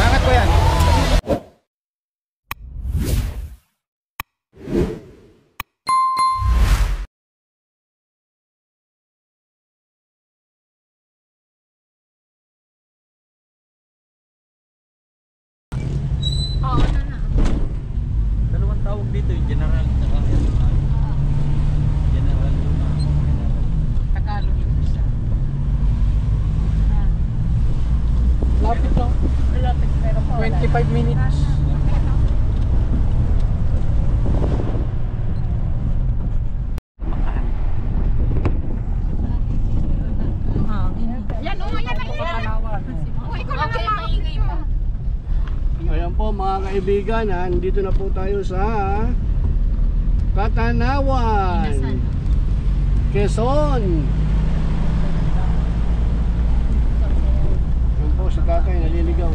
Angat ko yan. Dalawang tawag dito, yung general at general luma. Tagalog yung isa. Lapit lang. Malapit pero po. 25 minutes. Yan, yan na yan. Uy, ko lang ang maingay pa. Ayan po mga kaibigan, nandito na po tayo sa Katanawan, Quezon. Ayan po si tatay naliligaw.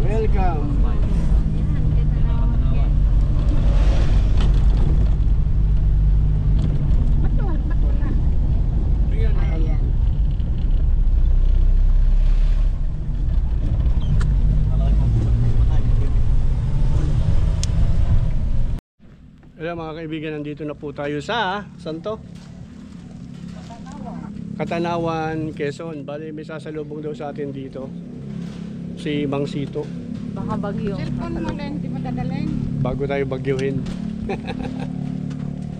Welcome. Ayan. Ayan mga kaibigan, nandito na po tayo sa Santo Katanawan, Quezon. Bali may sasalubong daw sa atin dito si Mang Sito. Baka bagyo. Cellphone mo lang, hindi mo dadalhin. Bago tayo bagyuhin.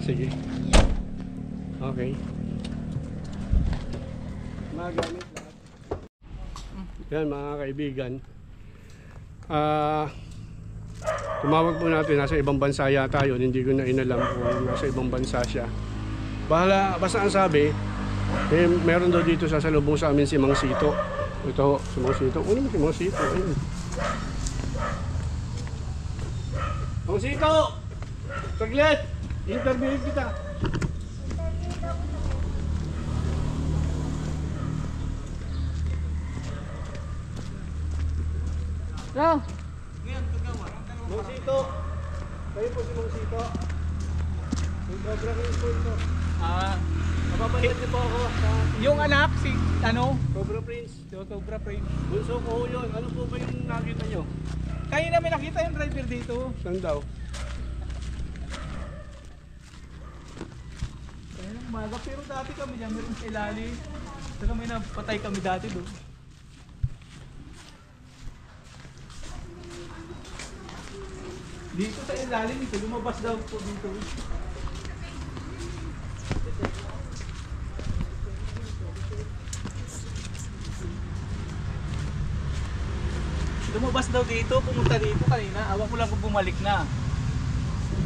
Sige. Okay. Magamit lahat. Yan mga kaibigan. Tumawag po natin, nasa ibang bansa yata yun. Hindi ko na inalam kung nasa ibang bansa siya. Bahala, basta ang sabi, meron daw dito sasalubong sa amin si Mang Sito. Ito, si Mang Sito. Ano si Mang Sito? Ayun. Mang Sito! Saglit! Interview kita! Lo. Mang Sito! Kayo po si Mang Sito. Yung Cobra Prince po ito. Mapapanood niyo po ako sa Yung anak, si ano? Cobra Prince. Cobra Frame. Bunso ko yun. Ano po ba yung nakita nyo? Kaya namin nakita yung driver dito. Saan daw? Kaya nang umaga. Pero dati kami dyan, meron sa ilalim. Saka may napatay kami dati doon. Dito sa ilalim ito, lumabas daw po dito. Lumabas daw dito, pumunta dito kanina. Awa ko lang kung bumalik na.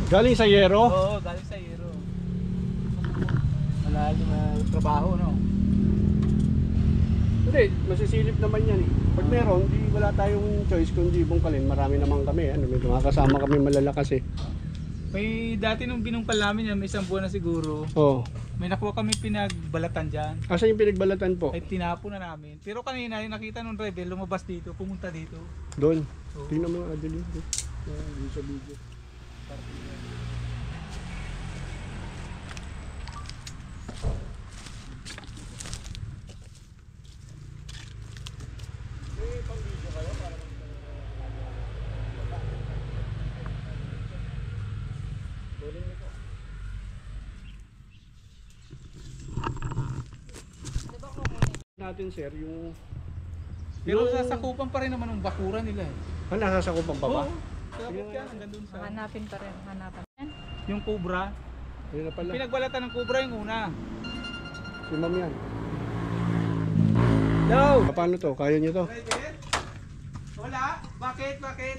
Galing sa Yero? Oo, galing sa Iro. Malalim na trabaho, no? Hindi, masisilip naman yan eh. Pag meron, di wala tayong choice kundi bungkalin. Marami naman kami. May mga kasama kami malalakas eh. May dati nung binungkal namin yan, may isang buwan na siguro. Oo. May nakuha kami pinagbalatan dyan. Asan yung pinagbalatan po? Ay tinapo na namin. Pero kanina yung nakita nung driver, lumabas dito, pumunta dito. Doon. Oo. Tingnan mo nga, Adeline. Doon sa video. Natin sir, yung Pero sasakupan pa rin naman ng bakuran nila eh. nasasakupan pa ba? Oo, sakop yan hanggang dun sa... Hanapin pa rin, hanapan. Yung cobra. Ayun na pala. Pinagbalatan ng cobra yung una. Si ma'am yan. Hello! Paano to? Kaya niyo to? Driver? Wala? Bakit? Bakit?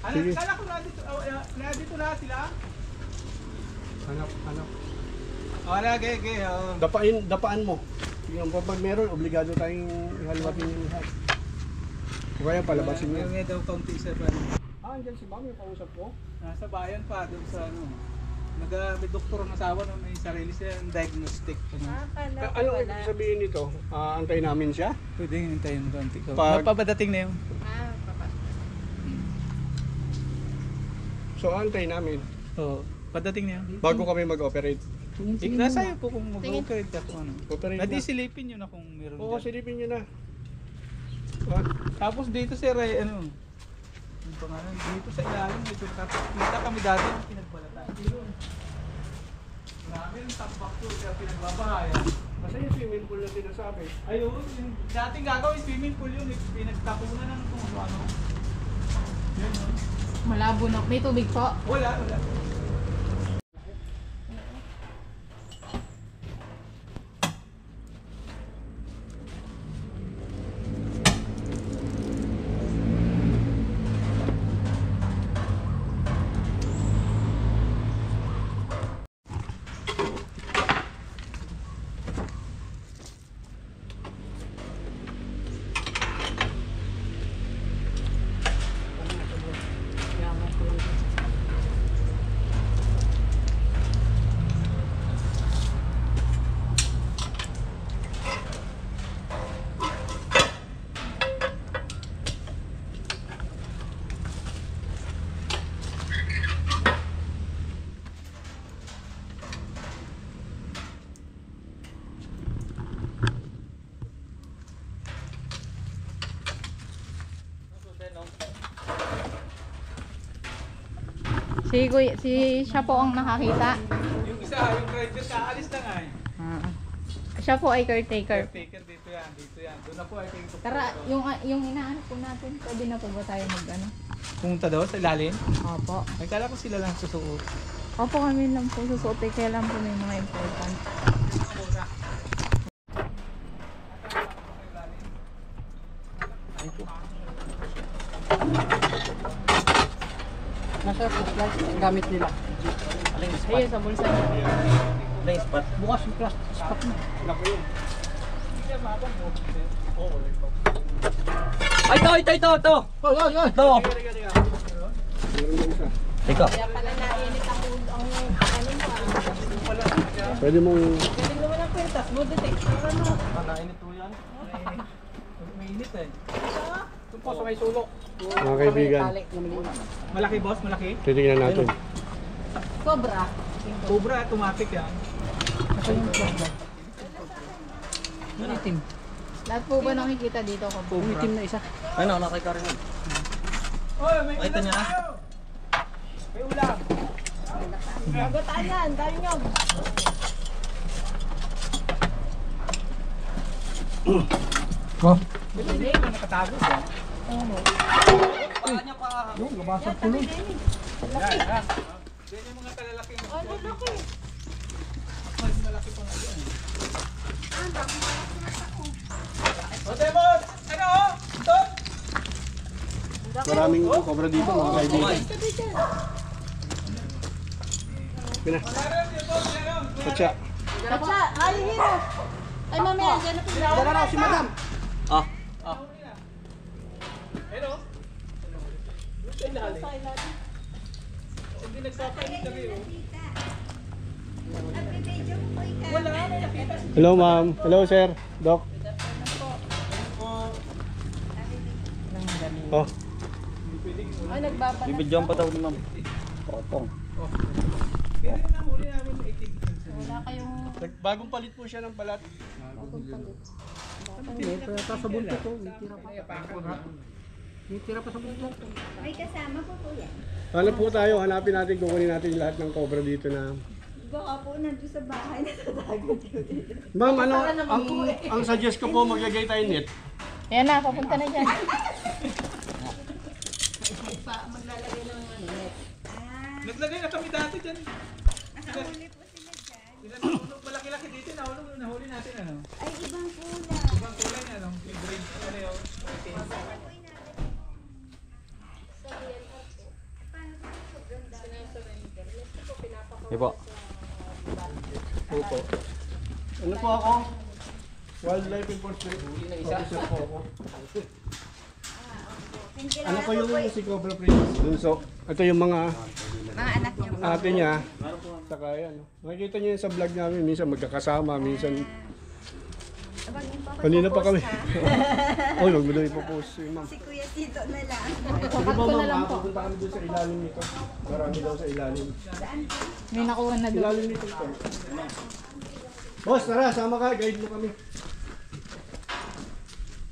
Sige. Kala ko nandito na sila. Hanap. Wala, ge. Dapaan mo. Tingnan mo pag meron, obligado tayong ihaliwatin yung lahat. Kung kaya palabasin niyo. May daw kaunti sa pa. Andyan si ma'am yung kausap ko. Nasa bayan pa, doon sa ano. May doktor ang asawa na may sarili silang diagnostic. Ano ibig sabihin nito? Antayin namin siya? Pwede hintayin ng kaunti. Pag- Napabadating na yun. So antay namin Oo. Padating niya. bago kami mag-operate. Nasa iyo po kung mag-operate ka kung ano. Operate Pwede na. silipin nyo na kung meron Oo, dyan. silipin nyo na. Ah, Tapos dito sir ay ano, yung pangalan, dito sa ilalim, medyo kita kami dati yung pinagbalatan. Marami yung tambak to, kaya pinagbabahayan. kasi yung swimming pool na sinasabi. Ayun, yung dating gagawin swimming pool yun, pinagtapunan ng kung ano. Yun, yun. Malabo na. May tubig po. Wala, wala. Siya po ang nakakita. Yung isa, yung driver, kaalis na nga eh. Siya po ay caretaker. Caretaker dito yan, dito yan. Doon na po ay tingin Tara, yung inaano po natin, pwede na po ba tayo mag-ano? Pumunta daw sa ilalim. Opo. Ay, kala ko sila lang susuot. Opo, kami lang po susuot. Kaya lang po may mga important. Nasa flashlight ang gamit nila. Aling spot. Ayun, sa bulsa niya. Aling spot. Bukas yung plastic spot na. Laki yun. Ay, ito! Oy, oy, oy! Ito! Meron din isa. Ikaw. Kaya pala nainit ang kanin ko. Pwede mong Galing naman ang kwentas. Mo detect. Nainit po yan. Mainit eh. Ito po sa may sulok. mga kaibigan. Tali na maliit. Malaki boss, malaki. Titingnan natin. Sobra. Cobra, automatic yan. Ito yung flashlight. Yung itim. Lahat po ba nakikita dito ko? Yung itim na isa. Ano, nakikari mo. Oy, may Ay, ito niya na. tayo. May ulam. Gagatayan, tayo nyo. Oh. Hindi ba nakatago siya? Yung labasang pulo. Yan, yan. Yan yung mga kalalaking. Ano, laki. Mas malaki pa nga yan. O, Demos! Ano? Doon! Maraming cobra dito mga kaibigan. Pina. Meron, Demos, meron. Katsa. Katsa, ay, hero. Ay, mamaya, dyan na pila. Dala na si madam. Ah. Hello? Sa ilalim. Hindi nagpapainit kami, oh. Wala, may nakita si Hello ma'am. Hello sir. Doc. Oh, Ay, nagbabanat. Bibidyoan pa daw ni ma'am. Potong. Pero yung nahuli namin 18. Wala kayong bagong palit po siya ng balat. May tira sa bulto to. May tira pa. May tira pa sa bulto. May kasama po po yan. Hanap po tayo, hanapin natin, kukunin natin lahat ng cobra dito na. Baka po nandun sa bahay na tatagot yun. Ma'am, ano, ang suggest ko po maglagay tayo net. Ayan na, papunta na dyan. Naglagay na kami dati dyan. Nakahuli po sila dyan. Sila nahulog, malaki-laki dito, nahuli natin ano. Ay, ibang kulay. Ibang kulay niya, no? Yung green, ano yun? Ipo. Opo. Ano po ako? Wildlife enforcement. Officer po ako. Ano po yung si Cobra Prince? Bunso. Ito yung mga Mga anak niyo. ate niya. Saka yan. Makikita niyo yun sa vlog namin. Minsan magkakasama, minsan Kanina pa kami. Oy, wag mo daw ipopost si ma'am. Si Kuya Tito na lang. Sige ba ma'am, pupunta kami doon sa ilalim nito. Marami daw sa ilalim. May nakuha na doon. Ilalim nito ito. Boss, tara, sama ka. Guide mo kami.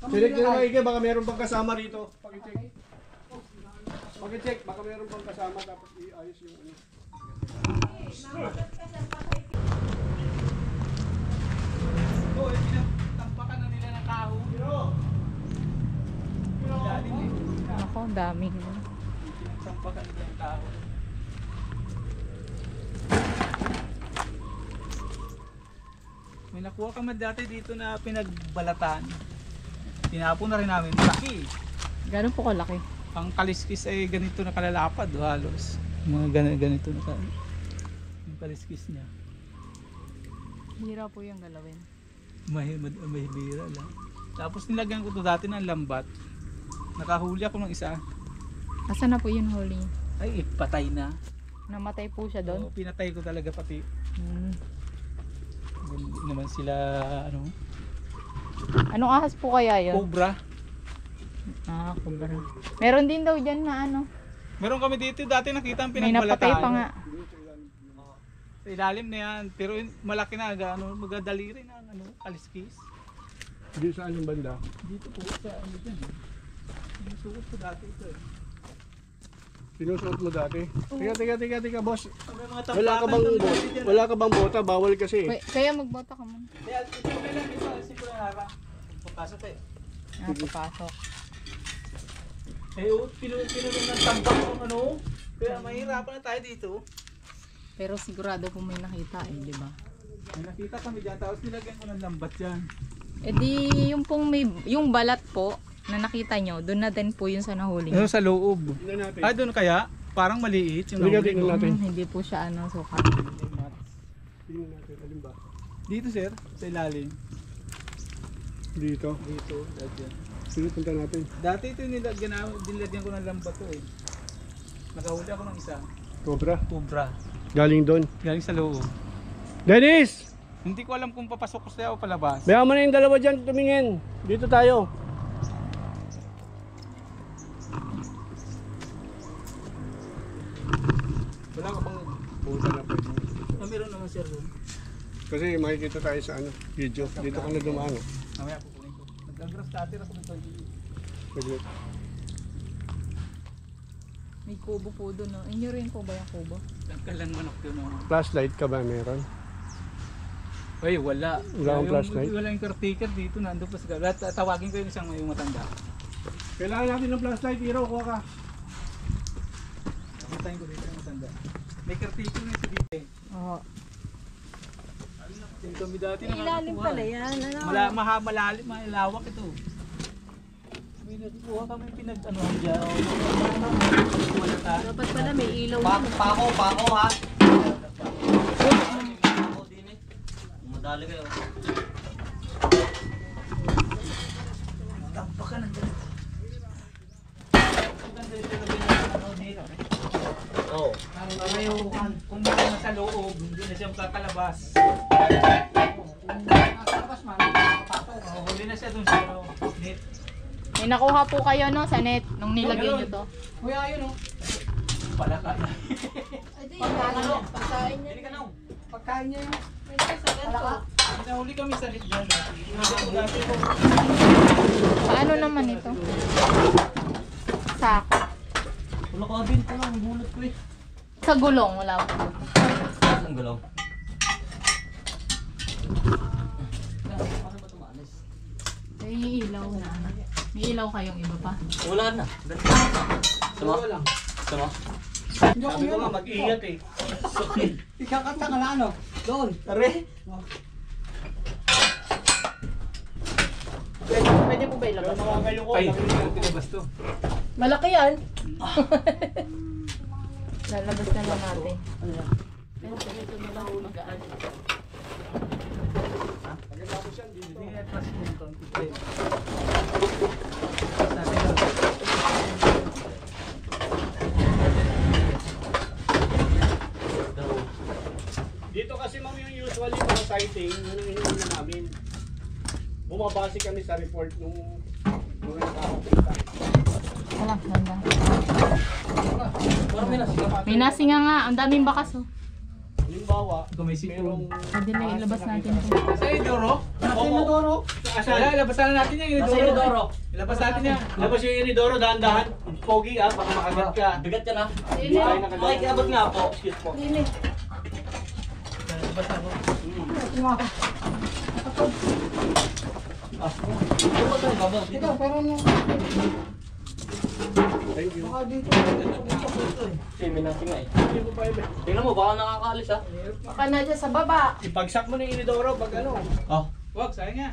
Select nyo na maigi, baka meron pang kasama rito. Paki-check. Paki-check, baka meron pang kasama tapos iayos yung ano. Ito, pinatampakan na nila ng kahoy. Ilalim eh. Ako, daming. Pinatampakan nila ng kahoy. May nakuha kami dati dito na pinagbalatan. Tinapon na rin namin. Malaki. Gano'n po kalaki? Ang kaliskis ay ganito na kalalapad halos. Mga ganito na yung kaliskis niya. Hira po yung galawin. Mahibira lang. Tapos nilagyan ko to dati ng lambat. Nakahuli ako ng isa. Asa na po yung huli? Ay, patay na. Namatay po siya doon? Oo, pinatay ko talaga pati. Hmm. Hindi naman sila ano, Anong ahas po kaya yun? cobra. Ah, kubra. Meron din daw dyan na ano. Meron kami dito dati nakita ang May napatay pinagbalatan. pa nga. Sa ilalim na yan. Pero malaki na, ano, magadali rin ang ano, kaliskis. Hindi saan yung banda. Dito po sa ano dyan. Sinusuot ko dati ito eh. Sinusuot mo dati. Tika, boss. May mga Wala ka bang tampakan bota? dyan. Wala ka bang bota? Bawal kasi. Kaya magbota ka muna. Kaya ito may lang ito. Alisin ko na harap. Papasok eh. Ah, papasok. Eh, pinulong ng tambak ng ano. Kaya mahirapan na tayo dito. Pero sigurado po may nakita eh, di ba? May nakita kami dyan. Tapos nilagyan ko ng lambat dyan. Eh di yung pong may, yung balat po na nakita nyo, doon na din po yun sa nahuli nyo. Ano sa loob? Tingnan natin. Ah, doon kaya? Parang maliit yung Halika, nahuli tingnan ko. natin. Hindi po siya ano, suka. Tingnan natin. Alin ba? Dito sir, sa ilalim. Dito. Dito, dyan. Sige, punta natin. Dati ito nilagyan ko ng lambat to eh. Nakahuli ako ng isa. Cobra. Cobra. Galing doon. Galing sa loob. Dennis! Hindi ko alam kung papasok ko siya o palabas. Bayan mo na yung dalawa dyan tumingin. Dito tayo. Wala ka bang buta na pwede? Ah, meron naman sir doon. Kasi makikita tayo sa ano, video. Dito ka na dumaan. Mamaya kukunin ko. Nag-grass cutter ako nito. Saglit. May kubo po doon. No? Inyo rin po ba yung kubo? Nagkalang manok doon. Oh. Flashlight ka ba meron? Ay, wala. Wala akong flashlight? Wala yung caretaker dito. Nandun pa sa gabi. Tawagin ko yung isang may matanda. Kailangan natin ng flashlight, Hero. Kuha ka. Kapitain ko dito yung matanda. May caretaker na si dito eh. Oo. Yung kami dati Ilalim pala yan. Ano? Malalim, malawak ito. May nakuha kami ano dyan. Dapat pala may ilaw. Pako ha. Pako din eh. Madali kayo. Tampak ka nandun. Oo. Kung meron na sa loob, hindi na siya kakalabas. Huli na siya dun sa net. May nakuha po kayo no sa net nung nilagay nyo to. Kuya, ayun o. Palaka na. Pagkain niya. Pagkain niya yung... Nahuli kami sa net dyan. Paano naman ito? Sako. Wala ka din ko lang. Bulot ko eh. Sa gulong, wala po. Ang galaw. Paano ba tumanis? May ilaw na. May ilaw kayong iba pa. Wala na. Sama? Sama? Sabi ko nga mag-ingat eh. Ikakanta ka na ano? Doon. Tari. Pwede po ba ilabas? Ay, tinabas to. Malaki yan. Lalabas na lang natin. Hindi na trust mo ito. Dito kasi ma'am yung usually mga sighting, yun ang hinihina namin. bumabase kami sa report nung nakakapita. Wala, ganda. Parang may nasigaw. May nasinga nga, ang daming bakas oh. Halimbawa, Gumisip merong Pwede na ilabas natin ito. Sa Inidoro? Inidoro. Wala, labasan na natin yan. Nasa Inidoro. Ilabas natin yan. Labas yung Inidoro, dahan-dahan. Pogi ah, baka makagat ka. Bigat yan ah. Hindi tayo nakagat. Makikiabot nga po. Excuse po. Ikaw, pero ano? Thank you. Baka dito. Kasi may nasinga eh. Hindi mo pa iba. Tingnan mo, baka nakakaalis ah. Baka na dyan sa baba. Ipagsak mo na yung Inidoro pag ano. Oh. Wag, sayang nga.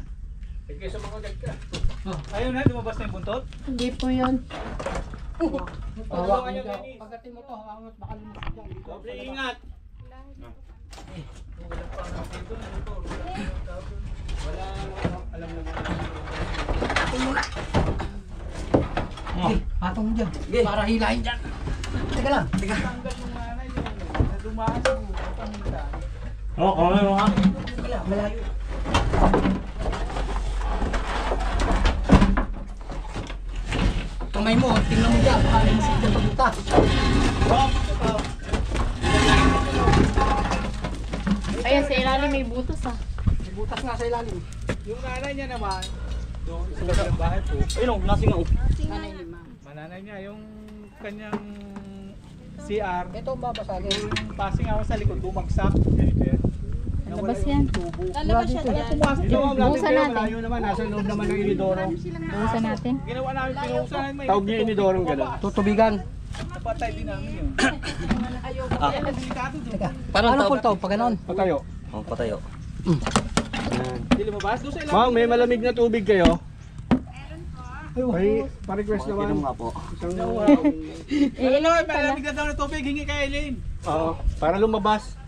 Eh, kaysa makagat ka. Ayun na, lumabas na yung buntot. Hindi po yun. Hawakan niyo ganyan. Pagdating mo to, hawakan mo, baka lumusok dyan. Doble ingat. Wala alam naman. Patong mo dyan. Para hilahin dyan. Teka lang. Teka. Tanggal yung nanay yun. Dumaan siguro. Pangita. Oo, kamay mo ha. Wala, malayo. Kamay mo, tingnan mo dyan. Baka lumusok dyan papunta. Ayan, sa ilalim may butas ah. May butas nga sa ilalim. Yung nanay niya naman, doon sa kabilang bahay po. Ayun o, nasinga o. Mananay niya, yung kanyang CR, Ito ang babasagin. yung passing ako sa likod, bumagsak. Ganito yan. Lalabas yan. Tubo. Lalabas siya dyan. Pumasok daw ang lapit Buhusan kayo, natin. malayo naman. Nasa loob naman ng Inidoro. Buhusan natin. Ginawa namin, pinuhusan namin. may- Tawag niyo Inidoro gano'n. Tutubigan. Napatay din namin yun. Ah. Yan ang delikado doon. Teka. Parang Ano tawag. po ito? Pag ganon. Patayo. Oh, patayo. Hindi lumabas. Doon sa ilalim. Ma'am, may malamig na tubig kayo? Ay, pa-request Pakinom naman. nga po. Isang Ano naman, malamig na daw na tubig, hingi kay Eileen. Oo, para lumabas.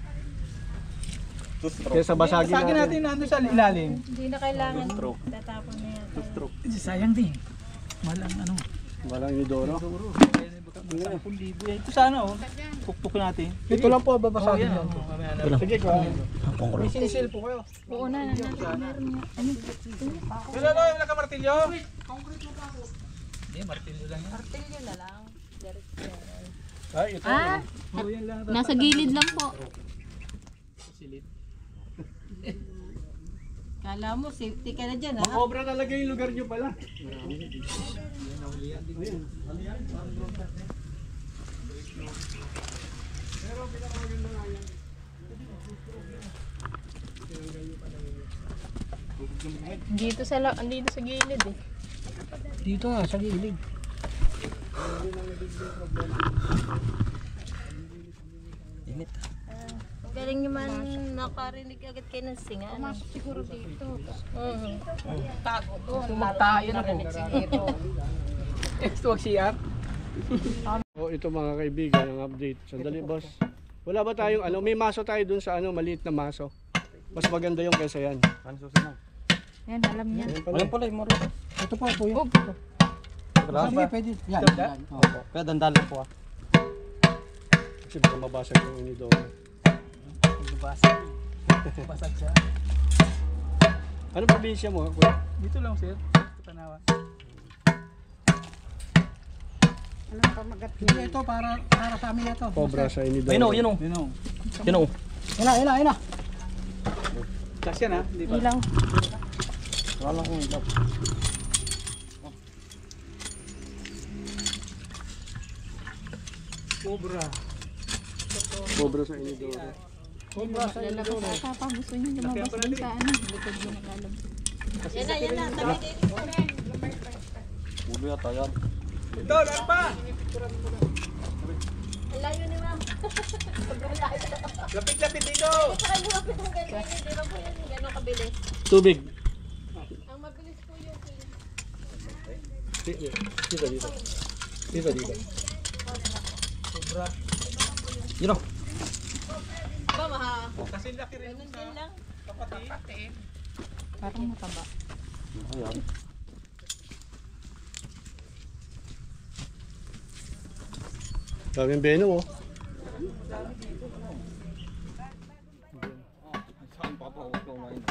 Kaya sa basagin Basagin natin natin. nandun sa ilalim. Hindi na kailangan. Tatapon na yan. Sayang din. Malang ano. Walang Inidoro. 10,000 yan. Ito sana oh. Pukpuk natin. Ito lang po Oh, babasagin yan. yan. Sige ko. May sinisil po kayo. Oo na, meron nga. Ano? Wala na yung nakamartilyo. Hindi, martilyo lang yan. Martilyo na lang. Ay, ito. Ah, Oh, yan lang. nasa gilid lang po. Silid. Kala mo, safety ka na dyan, ha? Makobra talaga yung lugar nyo pala. Dito sa gilid eh. Dito nga, sa gilid. Init. Galing nyo man nakarinig agad kayo ng singa. Pumasok siguro dito. Tago doon. Tayo na po. Ito ang CR. Oh, ito mga kaibigan, ang update. Sandali, boss. Wala ba tayong ano, may maso tayo dun sa ano, maliit na maso. Mas maganda yung kaysa yan. Yan, alam niya. Ayan pala. Walang pala yung maro. Ito po po yun. Wala. Sige, pwede. Yan. Danda? yan. Oh. Kaya dandaan lang po ah. Kasi baka mabasag yung Inidoro. Basag. Basag siya. Ano probinsya mo? Kuya? Dito lang sir. Sa Tanawa. Hindi, ito para sa amin ito. Cobra sa Inidoro. Ayun o, yun o. Yun o. Yun o. Yan na. Kas yan ha. Hindi ba? Ilaw. Wala kong ilaw. Cobra. Cobra sa Inidoro. Lalabas ata pa. Gusto niyo lumabas dun sa ano. Likod niyo naglalabas. Yan na. Tabi din. Ulo yata yan. Ito, lahat pa. Ang layo ni ma'am. Lapit-lapit dito. Saka lumapit ang ganyan. Hindi ba po yun? Gano'ng kabilis. Tubig. Ang mabilis po yung Dito, dito. Dito. Cobra. Yun o. ba maha? Kasi laki rin Ganun sa din lang. kapatid. Parang mataba. Ayan. Daming beno oh. Saan pa pa ako kumain?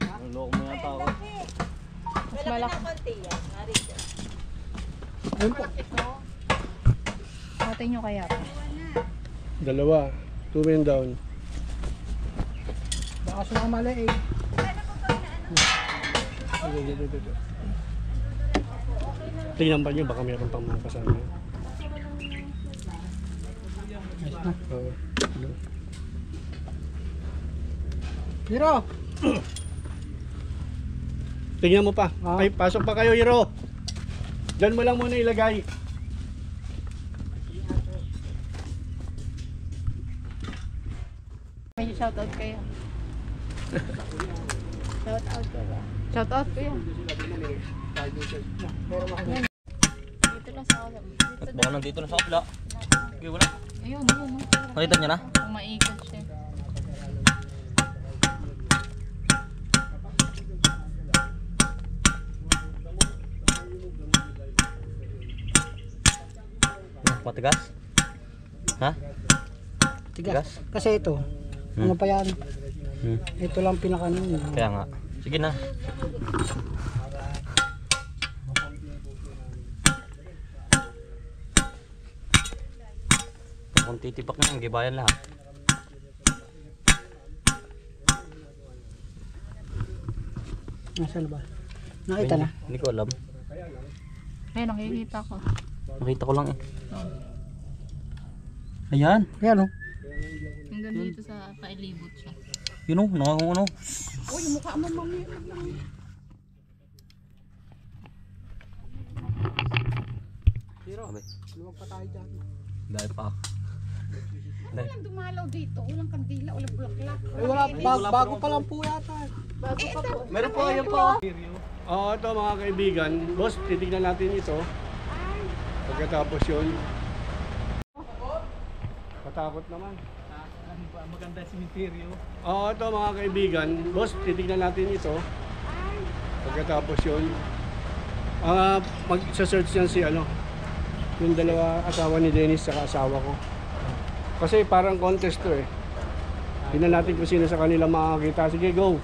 Ang loko mo yata ako. Mas malaki. konti yan. Narito. Ayun po. Natin nyo kaya pa. Dalawa. 2 men down. Baka sumamali eh. Tingnan pa nyo, baka meron pang mga kasama. Oo. Hiro! Tingnan mo pa. Ah. Ay, pasok pa kayo, Hiro. Diyan mo lang muna ilagay. May shoutout kayo. Shoutout kayo. Shoutout kayo. Dito lang sa alam. At baka nandito na sa kapila. Okay, wala. Ayun. Nakita niya na? Kung maikot siya. Matigas? Ha? Tigas. Kasi ito, ano pa yan? Ito lang pinakanin. Kaya nga. Sige na. Kung titipak na, gibayan lahat. Nasaan ba? Nakita na. Hindi ko alam. Ayun, nakikita ko. Nakita ko lang eh. Ayan. Ayan o. Hanggang dito sa pailibot siya. Yun o, nakakung ano. Uy, mukha mo mami. Hiro, Sabi, luwag pa tayo dyan. dahil pa. Dahil. Dumalaw dito, walang kandila, walang bulaklak. Ay, wala, bago pa lang po yata. Bago pa po. Meron po, ayan po. Oo, ito mga kaibigan. Boss, titignan natin ito. Pagkatapos yun. Katakot naman. Maganda simenteryo. Oo, ito mga kaibigan. Boss, titignan natin ito. Pagkatapos yun. Mag-search yan si ano. Yung dalawa asawa ni Dennis sa asawa ko. Kasi parang contest to eh. Tingnan natin kung sino sa kanila makakita. Sige, go!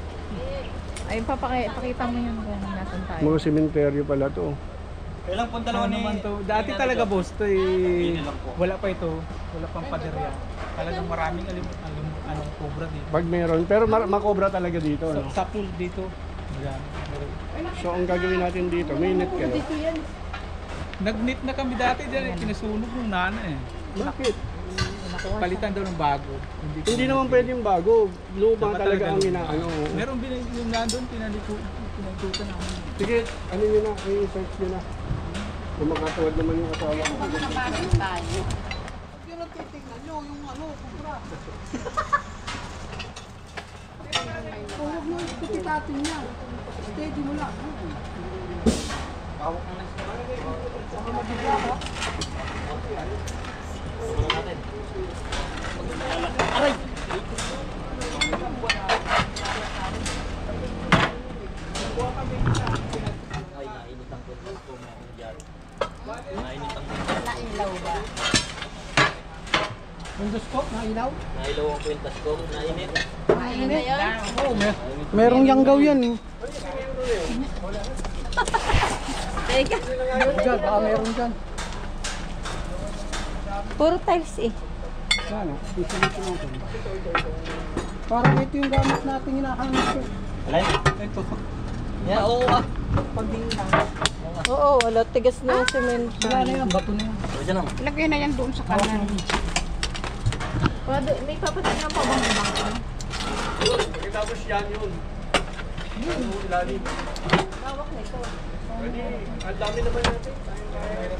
Ayun, pakita mo yun kung nasan tayo. Mga sementeryo pala to. Kailan po Ano naman to? Dati talaga boss to eh. Wala pa ito. Wala pang paderya. Talagang maraming anong cobra dito. Pag meron, pero makobra talaga dito. No? Sa pool dito. Marami. So ang gagawin natin dito, may net kayo. Nag-knit na kami dati dyan eh. Pinasunog ng nana eh. Bakit? Palitan daw ng bago. Hindi naman pwedeng bago. Luma Dapat talaga ang luma. inaano. Meron yung nandun, pinagkutan namin. Sige, ano nyo na, i-search nyo na. Kung makatawad naman yung asawa ko. Pero titignan nyo yung ano, kubra. Huwag mo ititatin niya. Steady mo lang. Nailaw ba? Endoscope, nailaw. Nailaw ang kwintas ko, nainit. Mainit na yun? Merong yanggaw yan eh. Teka. Diyan, baka meron dyan. Puro tiles eh. Yan o, sisilitin natin. Parang ito yung gamit natin hinahanap ko. Alay? Ito. Yeah, oo ah. Oo, wala. Tigas na yung cement. Wala na yan, bato na yan. O, dyan lang. Lagay na yan doon sa kanan. May papatingnan pa bang ibang? Pagkatapos yan yun. Ano ilalim? Lawak na ito. Pwede, ang dami naman natin.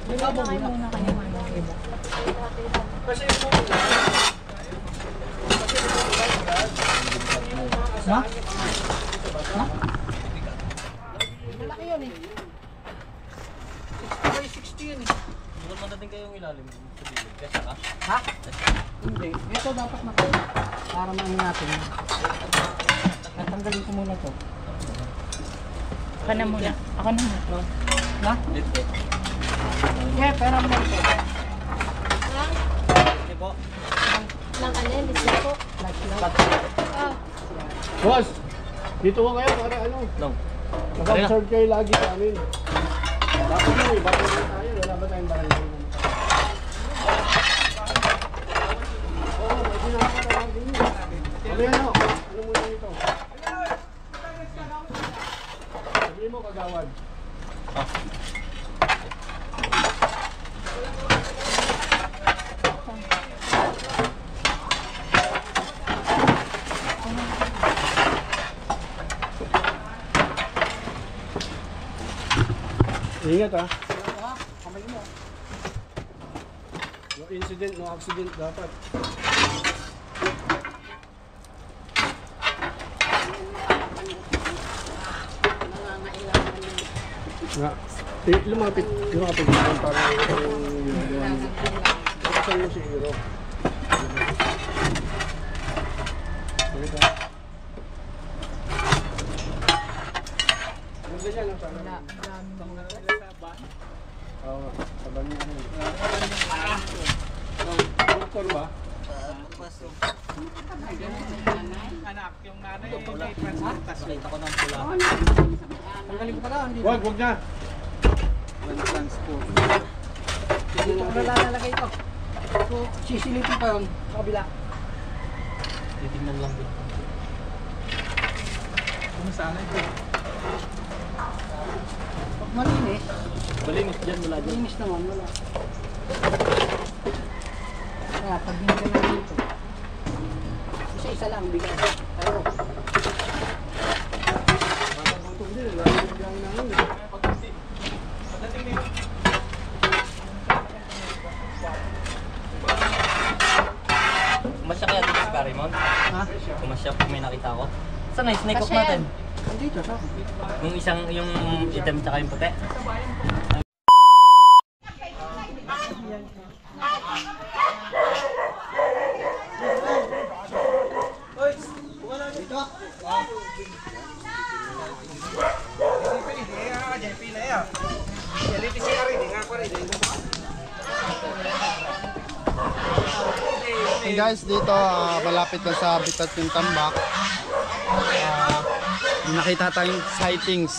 Ilagay muna kayo ng iba. Kasi yung muna. Ha? Malaki yun eh. 60 by 60 yan eh. Bukod madating kayong ilalim sa bilog. Kesa ka? Ha? Hindi. Ito dapat na para maano natin. Natanggalin ko muna to. Ako na muna. Ako na muna. Ha? Dito. Yeah, pera mo na ito. Sige po. Lang ano yan, listen po. Boss, dito ko kayo para ano. Long. Nag-observe kayo lagi sa amin. Dapat mo, barangay tayo. Wala ba tayong barangay? Oo, may pinapatawagin nyo. Mamaya no, ano muna nito? Sabihin mo, kagawad. Ingat ha. No incident, no accident dapat. Nga. Lumapit dito para sa'yo si Hero. Ganda niya lang sana. Oo, saban niya. Doktor ba? Anak, yung nanay may transportasyon. Ako ng pula. Wag na. Dito ko na lalagay ito. So, sisilipin pa yun sa kabila. Titignan lang din. Kung saan ito? Pag malinis, Malinis dyan, wala dyan. malinis naman, wala. Kaya pag hindi ka na dito, isa-isa lang bigay. Tayo. Kumasya kaya dito si Parimon? Ha? Kumasya pag may nakita ko. Saan na yung snake hook Kasya natin? Dito, sa Yung isang, yung item tsaka yung puti. Hey guys, dito malapit na sa habitat yung tambak. May nakita tayong sightings.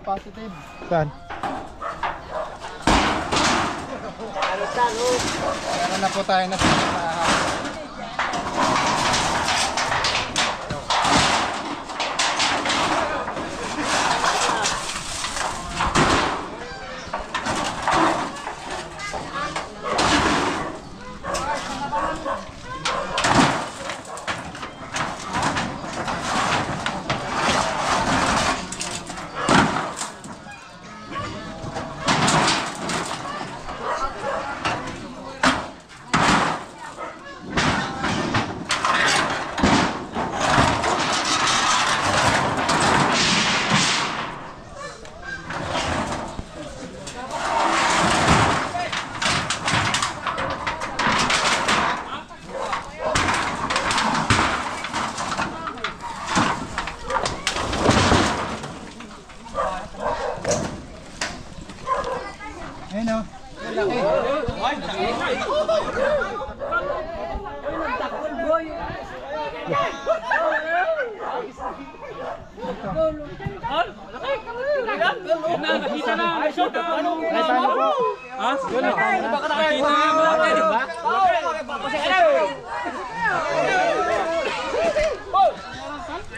Positive. Saan? Meron na po tayo na sa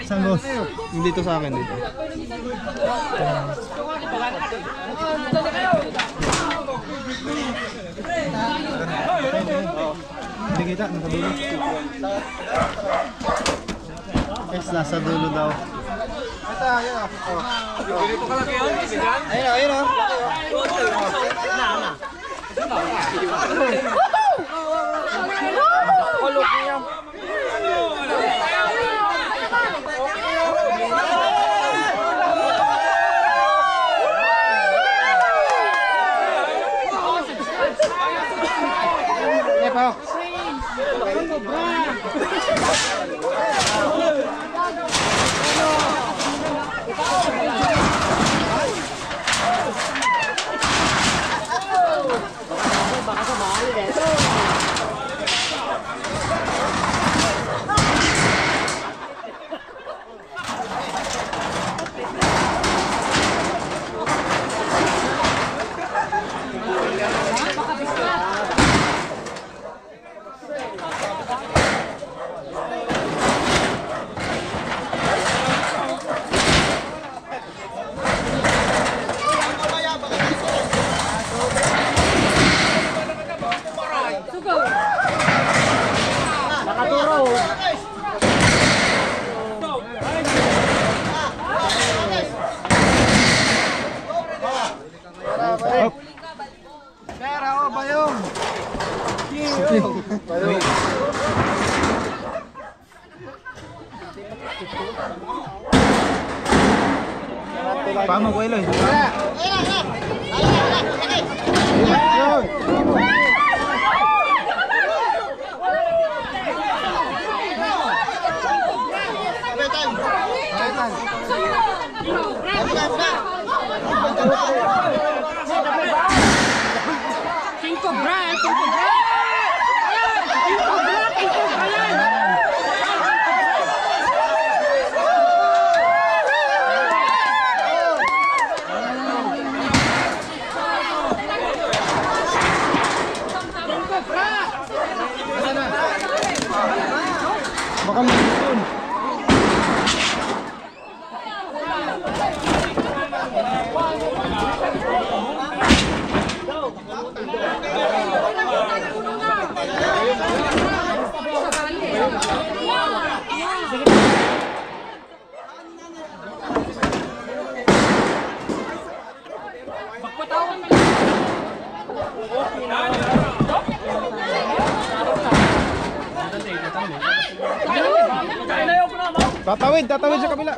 Saan boss? Dito sa akin dito. Hindi kita, nasa dulo. Yes, nasa dulo daw. Ito, ayun o. Ayun o. Paano ko iloy? Baka malusun. Tatawid sa kabila.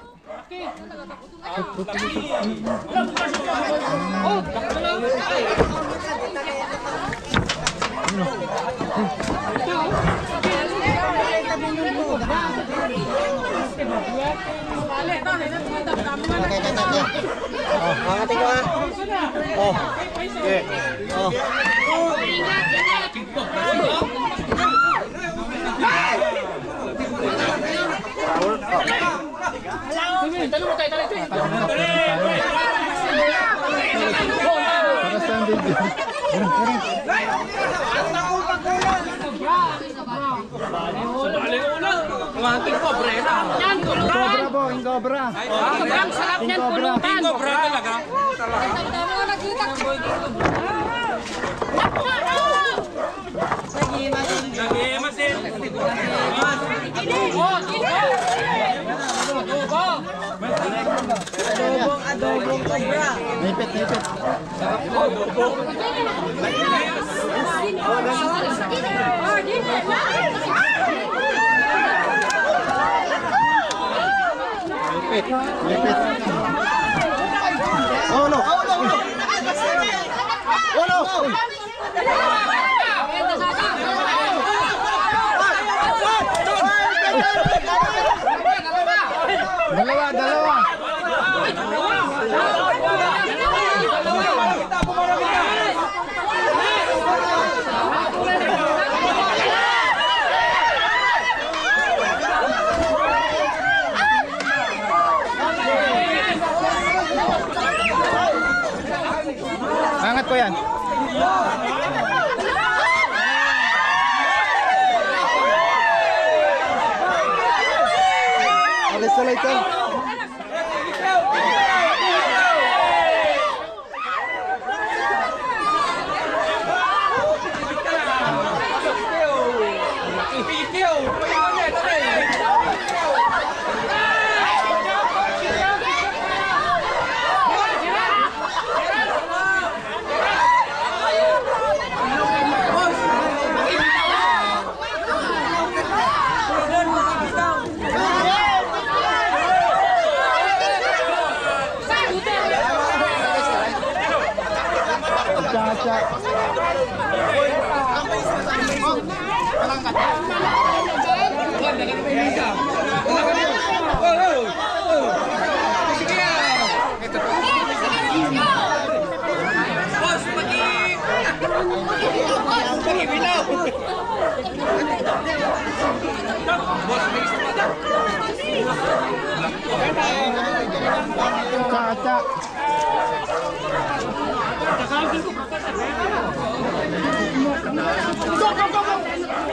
Ingobra. Ang sarap niyan pulutan. Ingobra talaga. Adobong cobra. Nipit. Lipit. Oh no. Dalawa. yan. Alis sa light yan.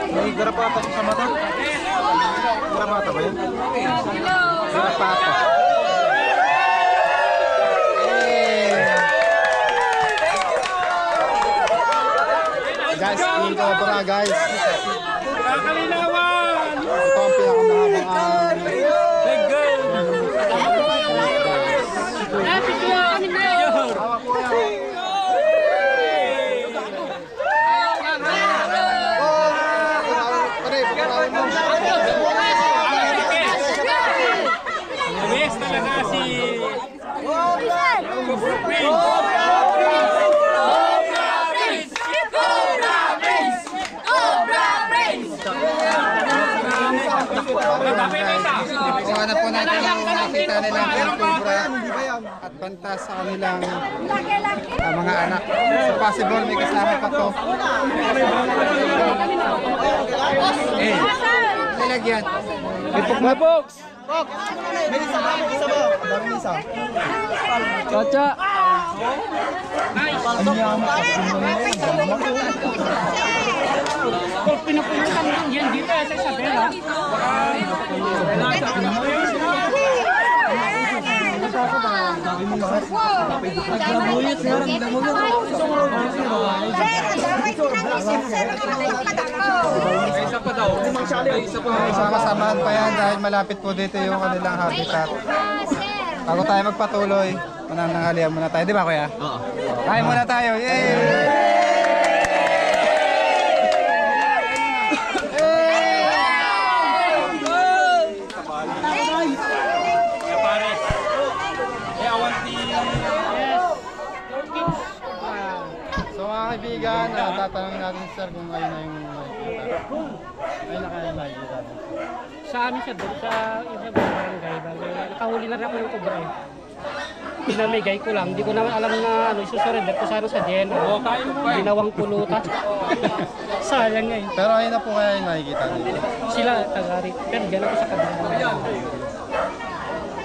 May garapata sa mata? Garapata ba yun? Garapata. Guys, King Cobra guys. Kalinawan! Ito ang pinakamahabang Kuha na po natin yung nakita nilang Cobra at banta sa kanilang mga anak. So possible may kasama pa to. Nilagyan. Ipok na box! Box! May isa ba? May isa ba? Daming isa. Chacha! Ano yan? Kung pinapulutan lang yan dito sa Isabela. Sama-samahan pa yan dahil malapit po dito yung kanilang habitat. Bago tayo magpatuloy, mananangalian muna tayo. Di ba kuya? Oo. Kain muna tayo. Yay! So mga kaibigan, tatanungin natin sir kung ayun na yung nakikita. Ayun na kaya nakikita. Sa amin siya doon, sa isang barangay. Nakahuli na rin ako ng Cobra eh. Pinamigay ko lang, hindi ko naman alam na ano, isusurrender ko sana sa DN. Ginawang pulutan. Sayang nga eh. Pero ayun na po kaya yung nakikita dito. Sila tagari. Pero dyan ako sa kabila.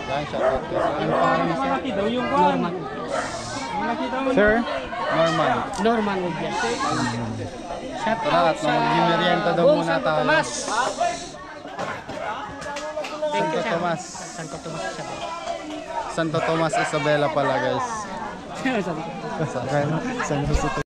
Dahil shoutout ko sa ano parang Norman. Sir? Norman. Norman would yes. Shout Tara out at sa mag-merienda daw buong muna Santo tayo. Tomas. Thank you, Santo sir. Tomas. Santo Tomas siya. Santo Tomas Isabela pala guys. Santo Tomas. Santo Tomas.